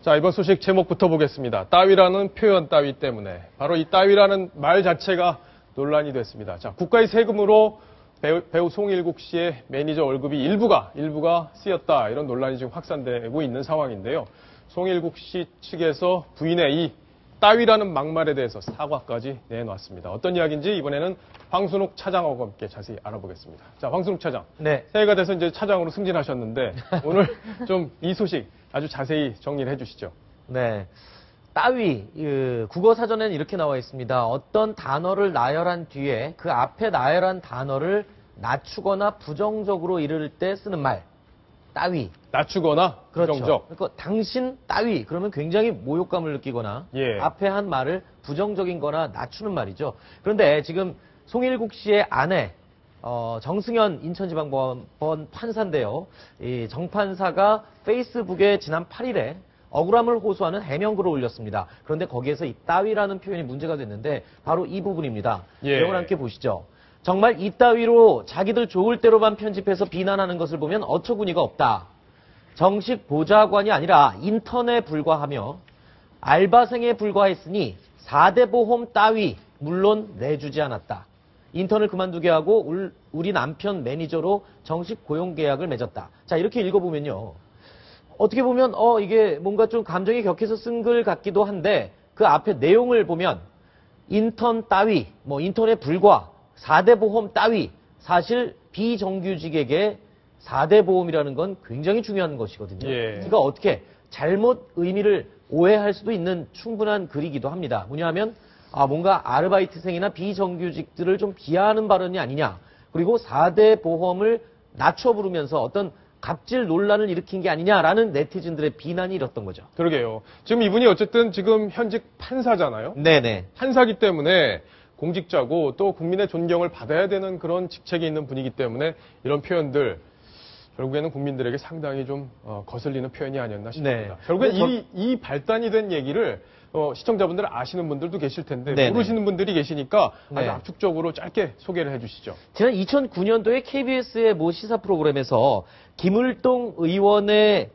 자, 이번 소식 제목부터 보겠습니다. 따위라는 표현 따위 때문에 바로 이 따위라는 말 자체가 논란이 됐습니다. 자, 국가의 세금으로 배우 송일국 씨의 매니저 월급이 일부가 쓰였다. 이런 논란이 지금 확산되고 있는 상황인데요. 송일국 씨 측에서 부인의 이 따위라는 막말에 대해서 사과까지 내놨습니다. 어떤 이야기인지 이번에는 황순욱 차장하고 함께 자세히 알아보겠습니다. 자, 황순욱 차장. 네. 새해가 돼서 이제 차장으로 승진하셨는데 오늘 좀 이 소식 아주 자세히 정리를 해주시죠. 네. 따위, 국어 사전에는 이렇게 나와 있습니다. 어떤 단어를 나열한 뒤에 그 앞에 나열한 단어를 낮추거나 부정적으로 이를 때 쓰는 말. 따위. 낮추거나 그렇죠. 부정적. 그러니까 당신 따위 그러면 굉장히 모욕감을 느끼거나 예. 앞에 한 말을 부정적인 거나 낮추는 말이죠. 그런데 지금 송일국 씨의 아내 정승현 인천지방법원 판사인데요. 이 정 판사가 페이스북에 지난 8일에 억울함을 호소하는 해명글을 올렸습니다. 그런데 거기에서 이 따위라는 표현이 문제가 됐는데 바로 이 부분입니다. 예. 내용을 함께 보시죠. 정말 이 따위로 자기들 좋을 대로만 편집해서 비난하는 것을 보면 어처구니가 없다. 정식 보좌관이 아니라 인턴에 불과하며 알바생에 불과했으니 4대 보험 따위 물론 내주지 않았다. 인턴을 그만두게 하고 우리 남편 매니저로 정식 고용계약을 맺었다. 자, 이렇게 읽어보면요. 어떻게 보면 이게 뭔가 좀 감정이 격해서 쓴 글 같기도 한데 그 앞에 내용을 보면 인턴 따위, 인턴에 불과 4대 보험 따위, 사실 비정규직에게 4대 보험이라는 건 굉장히 중요한 것이거든요. 예. 그러니까 어떻게 잘못 의미를 오해할 수도 있는 충분한 글이기도 합니다. 뭐냐면 뭔가 아르바이트생이나 비정규직들을 좀 비하하는 발언이 아니냐. 그리고 4대 보험을 낮춰 부르면서 어떤 갑질 논란을 일으킨 게 아니냐라는 네티즌들의 비난이 일었던 거죠. 그러게요. 지금 이분이 어쨌든 지금 현직 판사잖아요. 네네. 판사기 때문에 공직자고 또 국민의 존경을 받아야 되는 그런 직책이 있는 분이기 때문에 이런 표현들 결국에는 국민들에게 상당히 좀 거슬리는 표현이 아니었나 싶습니다. 네. 결국엔 이 발단이 된 얘기를 시청자분들 아시는 분들도 계실 텐데 네네. 모르시는 분들이 계시니까 아주 네. 압축적으로 짧게 소개를 해주시죠. 지난 2009년도에 KBS의 모 시사 프로그램에서 김을동 의원이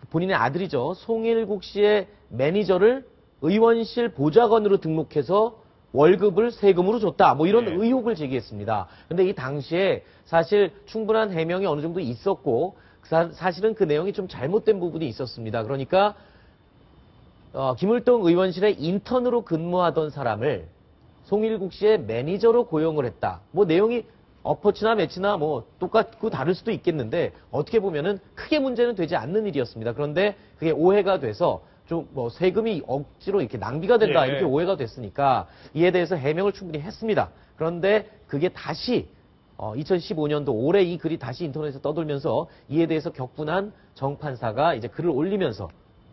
본인의 아들이죠. 송일국 씨의 매니저를 의원실 보좌관으로 등록해서 월급을 세금으로 줬다. 이런 네. 의혹을 제기했습니다. 그런데 이 당시에 사실 충분한 해명이 어느 정도 있었고 사실은 그 내용이 좀 잘못된 부분이 있었습니다. 그러니까 김을동 의원실에 인턴으로 근무하던 사람을 송일국 씨의 매니저로 고용을 했다. 내용이 엎어치나 매치나 똑같고 다를 수도 있겠는데 어떻게 보면은 크게 문제는 되지 않는 일이었습니다. 그런데 그게 오해가 돼서 좀 세금이 억지로 이렇게 낭비가 된다. 예. 이렇게 오해가 됐으니까 이에 대해서 해명을 충분히 했습니다. 그런데 그게 다시 2015년도 올해 이 글이 다시 인터넷에 떠돌면서 이에 대해서 격분한 정 판사가 이제 글을 올리면서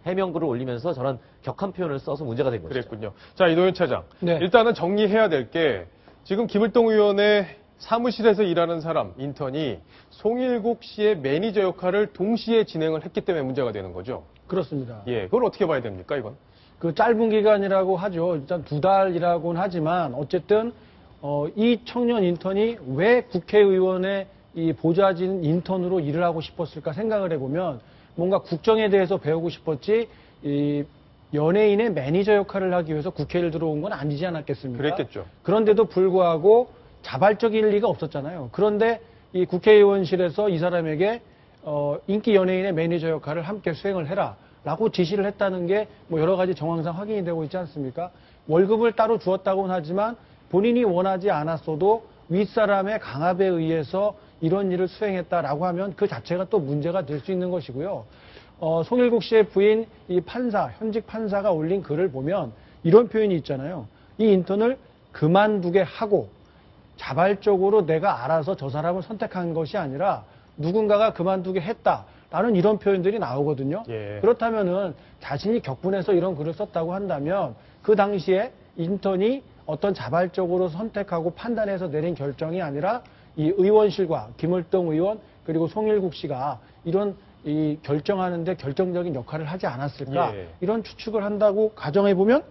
해명글을 올리면서 저런 격한 표현을 써서 문제가 된 거죠. 그랬군요. 자, 이도현 차장. 네. 일단은 정리해야 될 게 지금 김을동 의원의 사무실에서 일하는 사람, 인턴이 송일국 씨의 매니저 역할을 동시에 진행을 했기 때문에 문제가 되는 거죠. 그렇습니다. 예, 그걸 어떻게 봐야 됩니까, 이건? 그 짧은 기간이라고 하죠. 일단 2달이라고는 하지만 어쨌든 이 청년 인턴이 왜 국회의원의 이 보좌진 인턴으로 일을 하고 싶었을까 생각을 해보면 뭔가 국정에 대해서 배우고 싶었지 이 연예인의 매니저 역할을 하기 위해서 국회를 들어온 건 아니지 않았겠습니까? 그랬겠죠. 그런데도 불구하고 자발적일 리가 없었잖아요. 그런데 이 국회의원실에서 이 사람에게 인기 연예인의 매니저 역할을 함께 수행을 해라 라고 지시를 했다는 게 여러 가지 정황상 확인이 되고 있지 않습니까? 월급을 따로 주었다고는 하지만 본인이 원하지 않았어도 윗사람의 강압에 의해서 이런 일을 수행했다라고 하면 그 자체가 또 문제가 될 수 있는 것이고요. 송일국 씨의 부인 이 판사, 현직 판사가 올린 글을 보면 이런 표현이 있잖아요. 이 인턴을 그만두게 하고 자발적으로 내가 알아서 저 사람을 선택한 것이 아니라 누군가가 그만두게 했다라는 이런 표현들이 나오거든요. 예. 그렇다면은 자신이 격분해서 이런 글을 썼다고 한다면 그 당시에 인턴이 어떤 자발적으로 선택하고 판단해서 내린 결정이 아니라 이 의원실과 김을동 의원 그리고 송일국 씨가 이런 이 결정하는데 결정적인 역할을 하지 않았을까 예. 이런 추측을 한다고 가정해 보면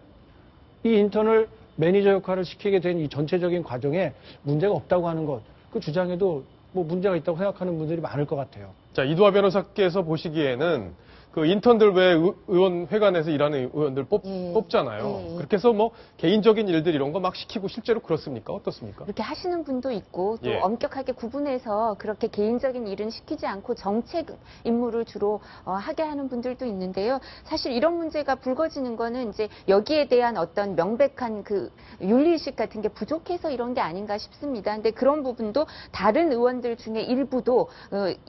이 인턴을 매니저 역할을 시키게 된 이 전체적인 과정에 문제가 없다고 하는 것, 그 주장에도 문제가 있다고 생각하는 분들이 많을 것 같아요. 자, 이두하 변호사께서 보시기에는 그 인턴들 왜 의원회관에서 일하는 의원들 뽑잖아요. 그렇게 해서 뭐 개인적인 일들 이런 거 막 시키고 실제로 그렇습니까? 어떻습니까? 그렇게 하시는 분도 있고 또 예. 엄격하게 구분해서 그렇게 개인적인 일은 시키지 않고 정책 임무를 주로 하게 하는 분들도 있는데요. 사실 이런 문제가 불거지는 거는 이제 여기에 대한 어떤 명백한 그 윤리의식 같은 게 부족해서 이런 게 아닌가 싶습니다. 근데 그런 부분도 다른 의원들 중에 일부도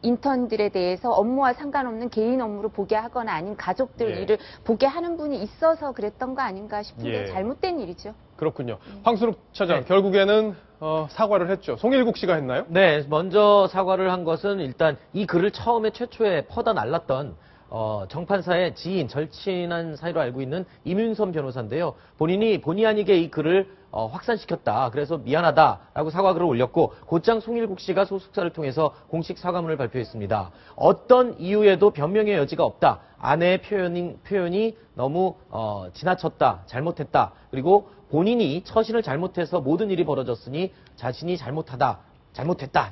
인턴들에 대해서 업무와 상관없는 개인 업무로 보게 하거나 아닌 가족들 예. 일을 보게 하는 분이 있어서 그랬던 거 아닌가 싶은데 예. 잘못된 일이죠. 그렇군요. 황순욱 차장, 네. 결국에는 사과를 했죠. 송일국 씨가 했나요? 네, 먼저 사과를 한 것은 일단 이 글을 최초에 퍼다 날랐던 정판사의 지인, 절친한 사이로 알고 있는 임윤선 변호사인데요. 본의 아니게 이 글을 확산시켰다. 그래서 미안하다라고 사과글을 올렸고 곧장 송일국 씨가 소속사를 통해서 공식 사과문을 발표했습니다. 어떤 이유에도 변명의 여지가 없다. 아내의 표현이 너무 지나쳤다. 잘못했다. 그리고 본인이 처신을 잘못해서 모든 일이 벌어졌으니 자신이 잘못했다.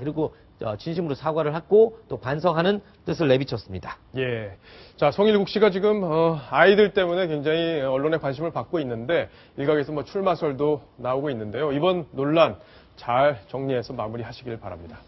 이러고 진심으로 사과를 했고 또 반성하는 뜻을 내비쳤습니다. 예. 자, 송일국 씨가 지금 아이들 때문에 굉장히 언론의 관심을 받고 있는데 일각에서 뭐 출마설도 나오고 있는데요. 이번 논란 잘 정리해서 마무리하시길 바랍니다.